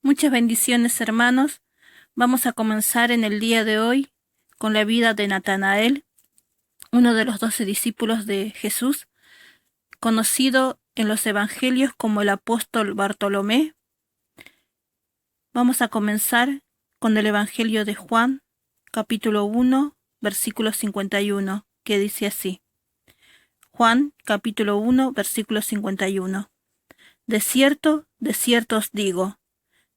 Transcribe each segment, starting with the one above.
Muchas bendiciones, hermanos. Vamos a comenzar en el día de hoy con la vida de Natanael, uno de los 12 discípulos de Jesús, conocido en los evangelios como el apóstol Bartolomé. Vamos a comenzar con el evangelio de Juan, capítulo 1, versículo 51, que dice así. Juan, capítulo 1, versículo 51. De cierto os digo,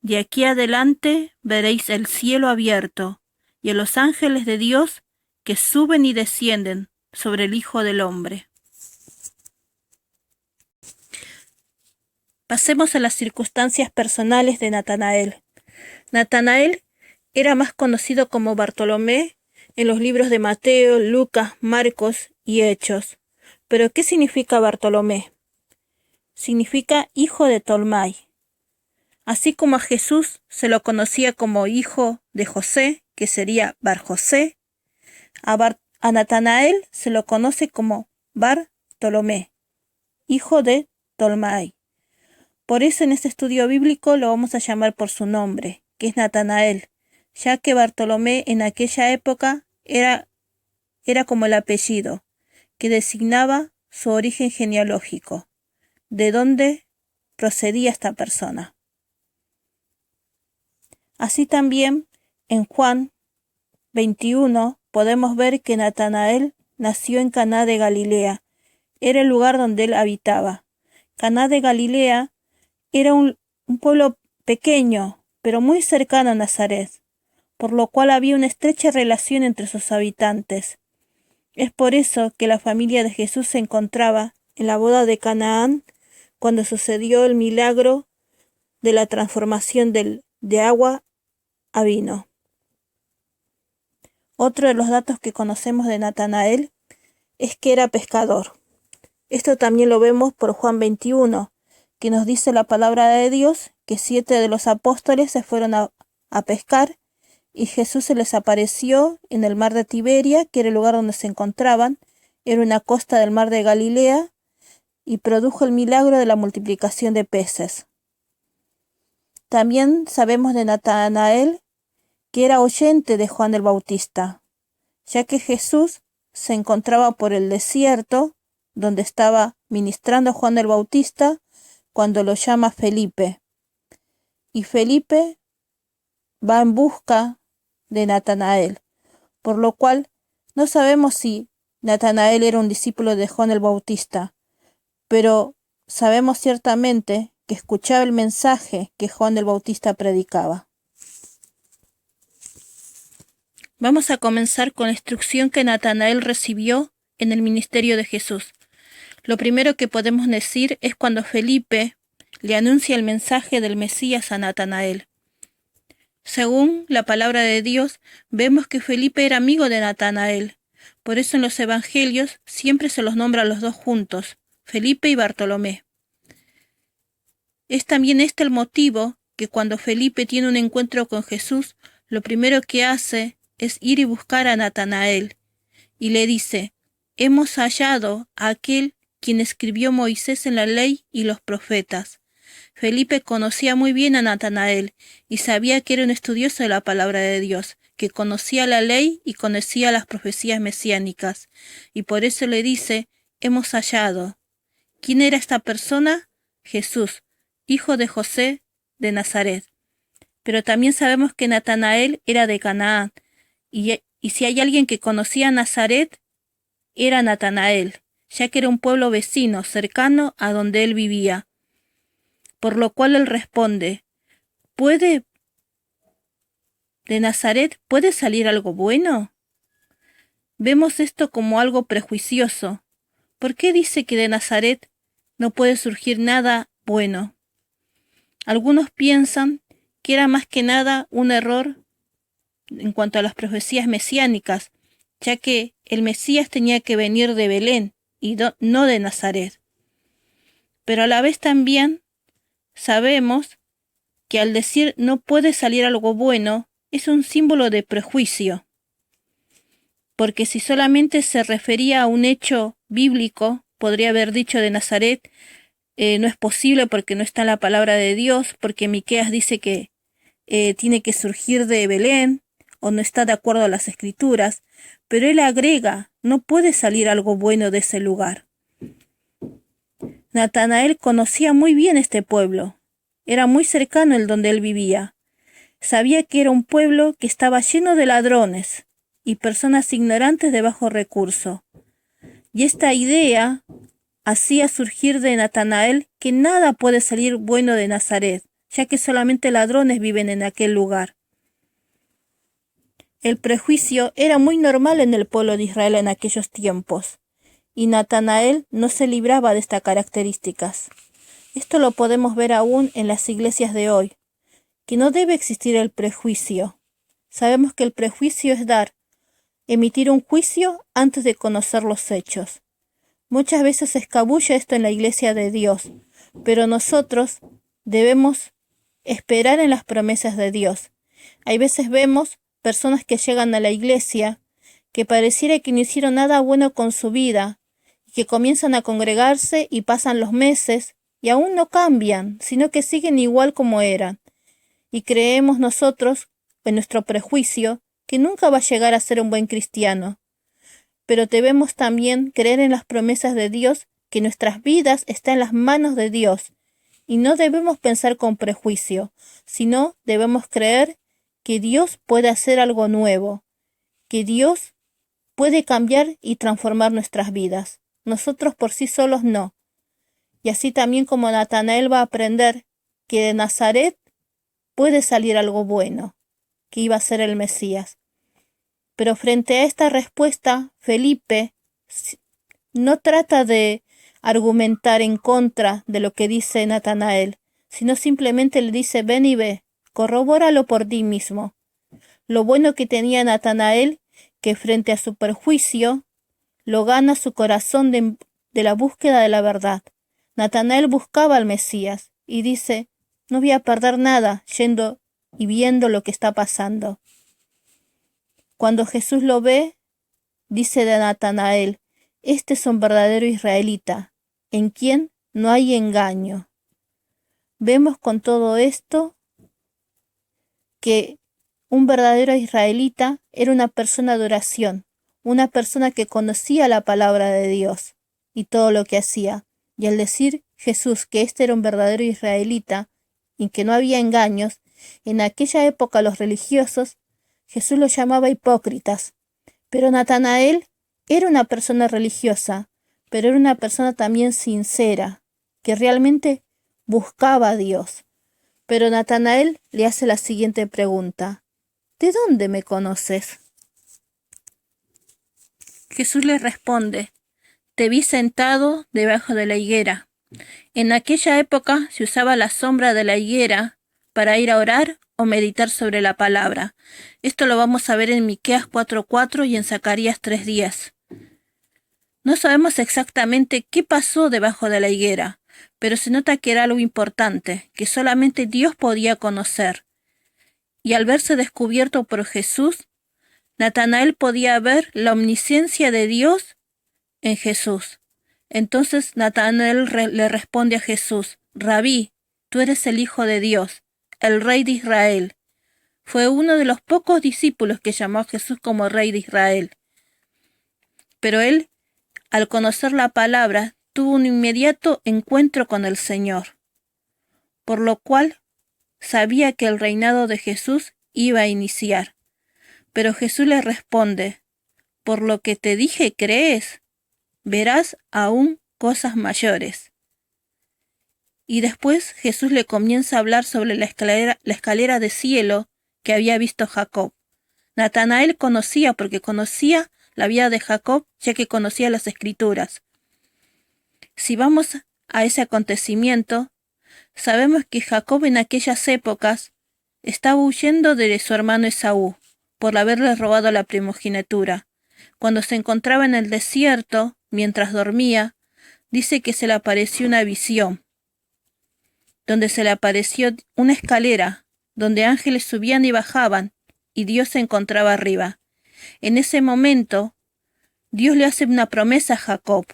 de aquí adelante veréis el cielo abierto y a los ángeles de Dios que suben y descienden sobre el Hijo del Hombre. Pasemos a las circunstancias personales de Natanael. Natanael era más conocido como Bartolomé en los libros de Mateo, Lucas, Marcos y Hechos. ¿Pero qué significa Bartolomé? Significa hijo de Tolmai. Así como a Jesús se lo conocía como hijo de José, que sería Bar-José, a Natanael se lo conoce como Bartolomé, hijo de Tolmai. Por eso en este estudio bíblico lo vamos a llamar por su nombre, que es Natanael, ya que Bartolomé en aquella época era como el apellido, que designaba su origen genealógico, de dónde procedía esta persona. Así también en Juan 21 podemos ver que Natanael nació en Caná de Galilea, era el lugar donde él habitaba. Caná de Galilea era un pueblo pequeño, pero muy cercano a Nazaret, por lo cual había una estrecha relación entre sus habitantes. Es por eso que la familia de Jesús se encontraba en la boda de Canaán cuando sucedió el milagro de la transformación de agua a vino. Otro de los datos que conocemos de Natanael es que era pescador. Esto también lo vemos por Juan 21, que nos dice la palabra de Dios que 7 de los apóstoles se fueron a pescar y Jesús se les apareció en el mar de Tiberia, que era el lugar donde se encontraban, era una costa del mar de Galilea, y produjo el milagro de la multiplicación de peces. También sabemos de Natanael que era oyente de Juan el Bautista, ya que Jesús se encontraba por el desierto, donde estaba ministrando Juan el Bautista, cuando lo llama Felipe. Y Felipe va en busca de Natanael, por lo cual no sabemos si Natanael era un discípulo de Juan el Bautista, pero sabemos ciertamente que escuchaba el mensaje que Juan el Bautista predicaba. Vamos a comenzar con la instrucción que Natanael recibió en el ministerio de Jesús. Lo primero que podemos decir es cuando Felipe le anuncia el mensaje del Mesías a Natanael. Según la palabra de Dios, vemos que Felipe era amigo de Natanael. Por eso en los evangelios siempre se los nombra a los dos juntos, Felipe y Bartolomé. Es también este el motivo que cuando Felipe tiene un encuentro con Jesús, lo primero que hace es ir y buscar a Natanael, y le dice, hemos hallado a aquel quien escribió Moisés en la ley y los profetas. Felipe conocía muy bien a Natanael y sabía que era un estudioso de la palabra de Dios, que conocía la ley y conocía las profecías mesiánicas, y por eso le dice, hemos hallado. ¿Quién era esta persona? Jesús, hijo de José de Nazaret. Pero también sabemos que Natanael era de Canaán, y si hay alguien que conocía a Nazaret, era Natanael, ya que era un pueblo vecino, cercano a donde él vivía. Por lo cual él responde, ¿de Nazaret puede salir algo bueno? Vemos esto como algo prejuicioso. ¿Por qué dice que de Nazaret no puede surgir nada bueno? Algunos piensan que era más que nada un error en cuanto a las profecías mesiánicas, ya que el Mesías tenía que venir de Belén y no de Nazaret. Pero a la vez también sabemos que al decir no puede salir algo bueno es un símbolo de prejuicio, porque si solamente se refería a un hecho bíblico, podría haber dicho de Nazaret, no es posible porque no está en la palabra de Dios, porque Miqueas dice que tiene que surgir de Belén o no está de acuerdo a las escrituras, pero él agrega, no puede salir algo bueno de ese lugar. Natanael conocía muy bien este pueblo, era muy cercano el donde él vivía. Sabía que era un pueblo que estaba lleno de ladrones y personas ignorantes de bajo recurso. Y esta idea hacía surgir de Natanael que nada puede salir bueno de Nazaret, ya que solamente ladrones viven en aquel lugar. El prejuicio era muy normal en el pueblo de Israel en aquellos tiempos, y Natanael no se libraba de estas características. Esto lo podemos ver aún en las iglesias de hoy, que no debe existir el prejuicio. Sabemos que el prejuicio es emitir un juicio antes de conocer los hechos. Muchas veces se escabulle esto en la iglesia de Dios, pero nosotros debemos esperar en las promesas de Dios. Hay veces vemos personas que llegan a la iglesia que pareciera que no hicieron nada bueno con su vida, y que comienzan a congregarse y pasan los meses y aún no cambian, sino que siguen igual como eran. Y creemos nosotros, en nuestro prejuicio, que nunca va a llegar a ser un buen cristiano. Pero debemos también creer en las promesas de Dios, que nuestras vidas están en las manos de Dios, y no debemos pensar con prejuicio, sino debemos creer que Dios puede hacer algo nuevo, que Dios puede cambiar y transformar nuestras vidas. Nosotros por sí solos no. Y así también como Natanael va a aprender que de Nazaret puede salir algo bueno, que iba a ser el Mesías. Pero frente a esta respuesta, Felipe no trata de argumentar en contra de lo que dice Natanael, sino simplemente le dice: ven y ve, corrobóralo por ti mismo. Lo bueno que tenía Natanael, que frente a su perjuicio, lo gana su corazón de la búsqueda de la verdad. Natanael buscaba al Mesías y dice: no voy a perder nada yendo y viendo lo que está pasando. Cuando Jesús lo ve, dice de Natanael: este es un verdadero israelita, en quien no hay engaño. Vemos con todo esto que un verdadero israelita era una persona de oración, una persona que conocía la palabra de Dios y todo lo que hacía. Y al decir Jesús que este era un verdadero israelita y que no había engaños, en aquella época los religiosos, Jesús los llamaba hipócritas. Pero Natanael era una persona religiosa, pero era una persona también sincera, que realmente buscaba a Dios. Pero Natanael le hace la siguiente pregunta: ¿de dónde me conoces? Jesús le responde: te vi sentado debajo de la higuera. En aquella época se usaba la sombra de la higuera para ir a orar o meditar sobre la palabra. Esto lo vamos a ver en Miqueas 4:4 y en Zacarías 3:10. No sabemos exactamente qué pasó debajo de la higuera, pero se nota que era algo importante, que solamente Dios podía conocer. Y al verse descubierto por Jesús, Natanael podía ver la omnisciencia de Dios en Jesús. Entonces Natanael le responde a Jesús: Rabí, tú eres el Hijo de Dios, el Rey de Israel. Fue uno de los pocos discípulos que llamó a Jesús como Rey de Israel. Pero él, al conocer la palabra, tuvo un inmediato encuentro con el Señor, por lo cual sabía que el reinado de Jesús iba a iniciar. Pero Jesús le responde: por lo que te dije, ¿crees? Verás aún cosas mayores. Y después Jesús le comienza a hablar sobre la escalera de cielo que había visto Jacob. Natanael conocía, porque conocía la vida de Jacob, ya que conocía las escrituras. Si vamos a ese acontecimiento, sabemos que Jacob en aquellas épocas estaba huyendo de su hermano Esaú, por haberle robado la primogenitura. Cuando se encontraba en el desierto, mientras dormía, dice que se le apareció una visión, donde se le apareció una escalera, donde ángeles subían y bajaban, y Dios se encontraba arriba. En ese momento, Dios le hace una promesa a Jacob: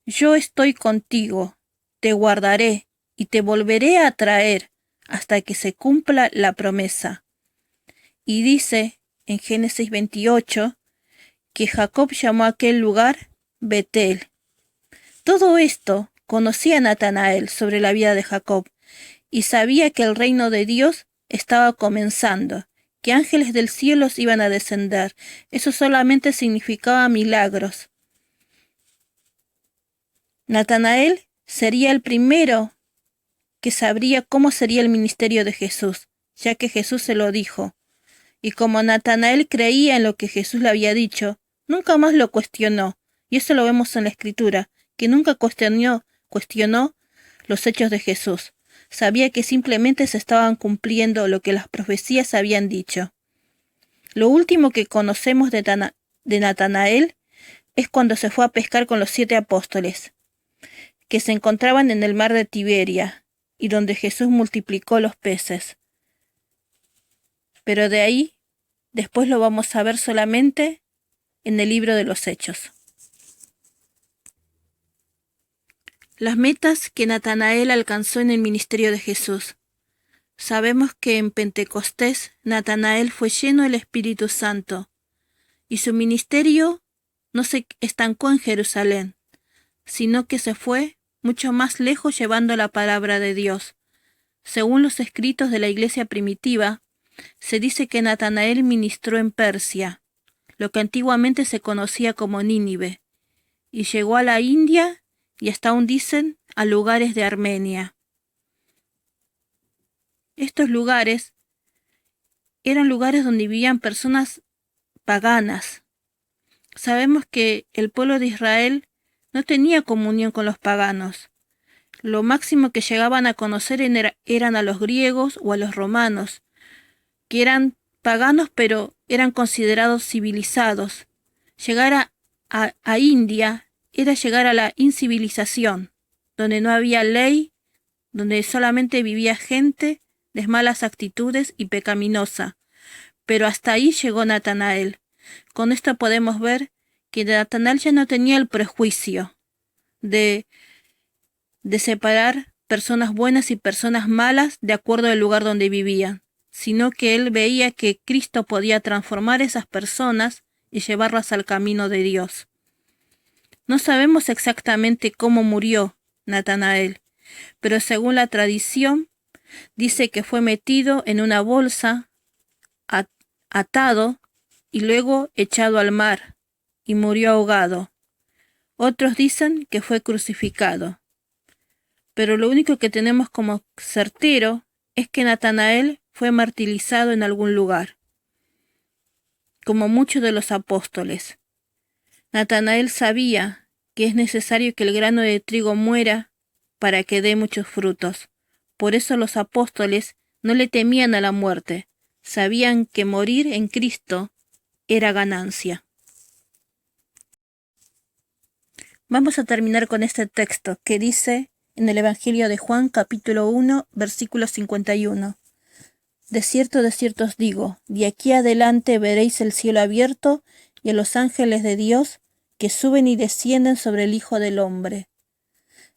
yo estoy contigo, te guardaré y te volveré a traer hasta que se cumpla la promesa. Y dice en Génesis 28 que Jacob llamó a aquel lugar Betel. Todo esto conocía Natanael sobre la vida de Jacob y sabía que el reino de Dios estaba comenzando, que ángeles del cielo iban a descender. Eso solamente significaba milagros. Natanael sería el primero que sabría cómo sería el ministerio de Jesús, ya que Jesús se lo dijo. Y como Natanael creía en lo que Jesús le había dicho, nunca más lo cuestionó. Y eso lo vemos en la Escritura, que nunca cuestionó los hechos de Jesús. Sabía que simplemente se estaban cumpliendo lo que las profecías habían dicho. Lo último que conocemos de Natanael es cuando se fue a pescar con los 7 apóstoles, que se encontraban en el mar de Tiberia, y donde Jesús multiplicó los peces. Pero de ahí, después lo vamos a ver solamente en el libro de los Hechos. Las metas que Natanael alcanzó en el ministerio de Jesús. Sabemos que en Pentecostés Natanael fue lleno del Espíritu Santo, y su ministerio no se estancó en Jerusalén, sino que se fue mucho más lejos llevando la palabra de Dios. Según los escritos de la iglesia primitiva, se dice que Natanael ministró en Persia, lo que antiguamente se conocía como Nínive, y llegó a la India y hasta aún dicen a lugares de Armenia. Estos lugares eran lugares donde vivían personas paganas. Sabemos que el pueblo de Israel no tenía comunión con los paganos. Lo máximo que llegaban a conocer eran a los griegos o a los romanos, que eran paganos pero eran considerados civilizados. Llegar a India era llegar a la incivilización, donde no había ley, donde solamente vivía gente de malas actitudes y pecaminosa. Pero hasta ahí llegó Natanael. Con esto podemos ver que Natanael ya no tenía el prejuicio de separar personas buenas y personas malas de acuerdo al lugar donde vivían, sino que él veía que Cristo podía transformar esas personas y llevarlas al camino de Dios. No sabemos exactamente cómo murió Natanael, pero según la tradición, dice que fue metido en una bolsa, atado y luego echado al mar, y murió ahogado. Otros dicen que fue crucificado. Pero lo único que tenemos como certero es que Natanael fue martirizado en algún lugar, como muchos de los apóstoles. Natanael sabía que es necesario que el grano de trigo muera para que dé muchos frutos. Por eso los apóstoles no le temían a la muerte, sabían que morir en Cristo era ganancia. Vamos a terminar con este texto que dice en el Evangelio de Juan, capítulo 1, versículo 51. De cierto os digo, de aquí adelante veréis el cielo abierto y a los ángeles de Dios que suben y descienden sobre el Hijo del Hombre.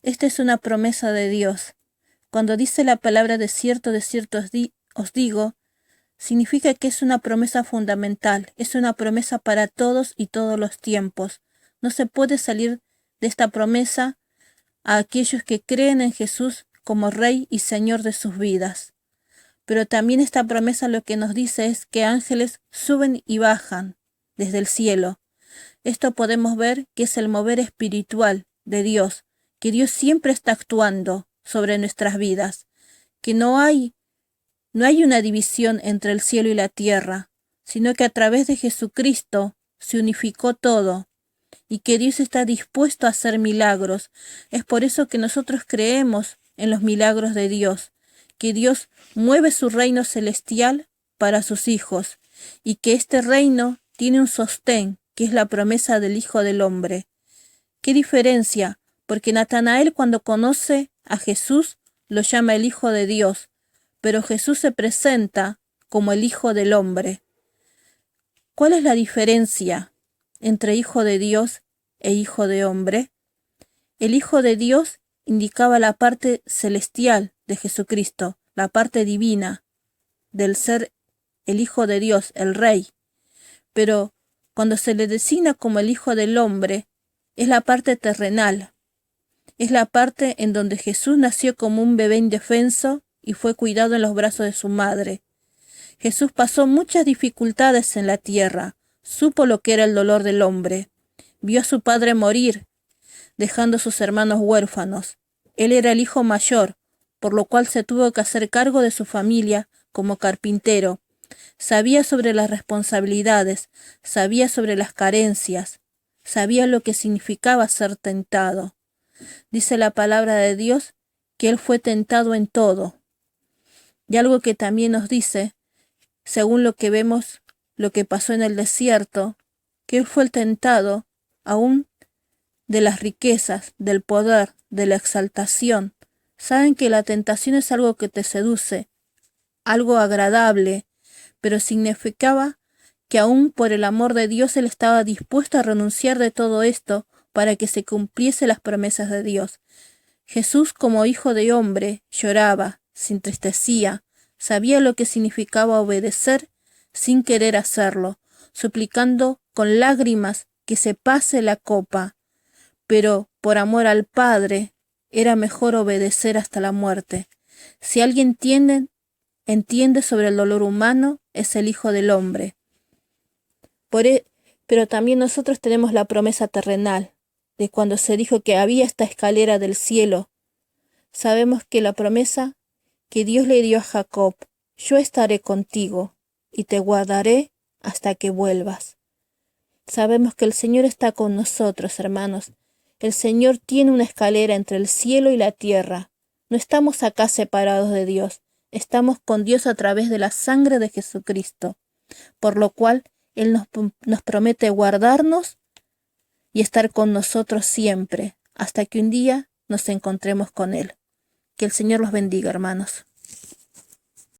Esta es una promesa de Dios. Cuando dice la palabra de cierto os digo, significa que es una promesa fundamental, es una promesa para todos y todos los tiempos. No se puede salir de esta promesa a aquellos que creen en Jesús como Rey y Señor de sus vidas. Pero también esta promesa lo que nos dice es que ángeles suben y bajan desde el cielo. Esto podemos ver que es el mover espiritual de Dios, que Dios siempre está actuando sobre nuestras vidas, que no hay una división entre el cielo y la tierra, sino que a través de Jesucristo se unificó todo, y que Dios está dispuesto a hacer milagros. Es por eso que nosotros creemos en los milagros de Dios, que Dios mueve su reino celestial para sus hijos, y que este reino tiene un sostén, que es la promesa del Hijo del Hombre. ¿Qué diferencia? Porque Natanael cuando conoce a Jesús lo llama el Hijo de Dios, pero Jesús se presenta como el Hijo del Hombre. ¿Cuál es la diferencia entre Hijo de Dios e Hijo de Hombre? El Hijo de Dios indicaba la parte celestial de Jesucristo, la parte divina del ser el Hijo de Dios, el Rey. Pero cuando se le designa como el Hijo del Hombre, es la parte terrenal. Es la parte en donde Jesús nació como un bebé indefenso y fue cuidado en los brazos de su madre. Jesús pasó muchas dificultades en la tierra, supo lo que era el dolor del hombre, vio a su padre morir, dejando a sus hermanos huérfanos. Él era el hijo mayor, por lo cual se tuvo que hacer cargo de su familia como carpintero. Sabía sobre las responsabilidades, sabía sobre las carencias, sabía lo que significaba ser tentado. Dice la palabra de Dios que Él fue tentado en todo. Y algo que también nos dice, según lo que vemos, lo que pasó en el desierto, que Él fue tentado aún de las riquezas, del poder, de la exaltación. Saben que la tentación es algo que te seduce, algo agradable, pero significaba que aún por el amor de Dios Él estaba dispuesto a renunciar de todo esto para que se cumpliese las promesas de Dios. Jesús, como hijo de hombre, lloraba, se entristecía, sabía lo que significaba obedecer sin querer hacerlo, suplicando con lágrimas que se pase la copa, pero por amor al Padre era mejor obedecer hasta la muerte. Si alguien entiende sobre el dolor humano, es el Hijo del Hombre. Pero también nosotros tenemos la promesa terrenal, de cuando se dijo que había esta escalera del cielo. Sabemos que la promesa que Dios le dio a Jacob, yo estaré contigo y te guardaré hasta que vuelvas. Sabemos que el Señor está con nosotros, hermanos. El Señor tiene una escalera entre el cielo y la tierra. No estamos acá separados de Dios, estamos con Dios a través de la sangre de Jesucristo, por lo cual Él nos promete guardarnos y estar con nosotros siempre, hasta que un día nos encontremos con Él. Que el Señor los bendiga, hermanos.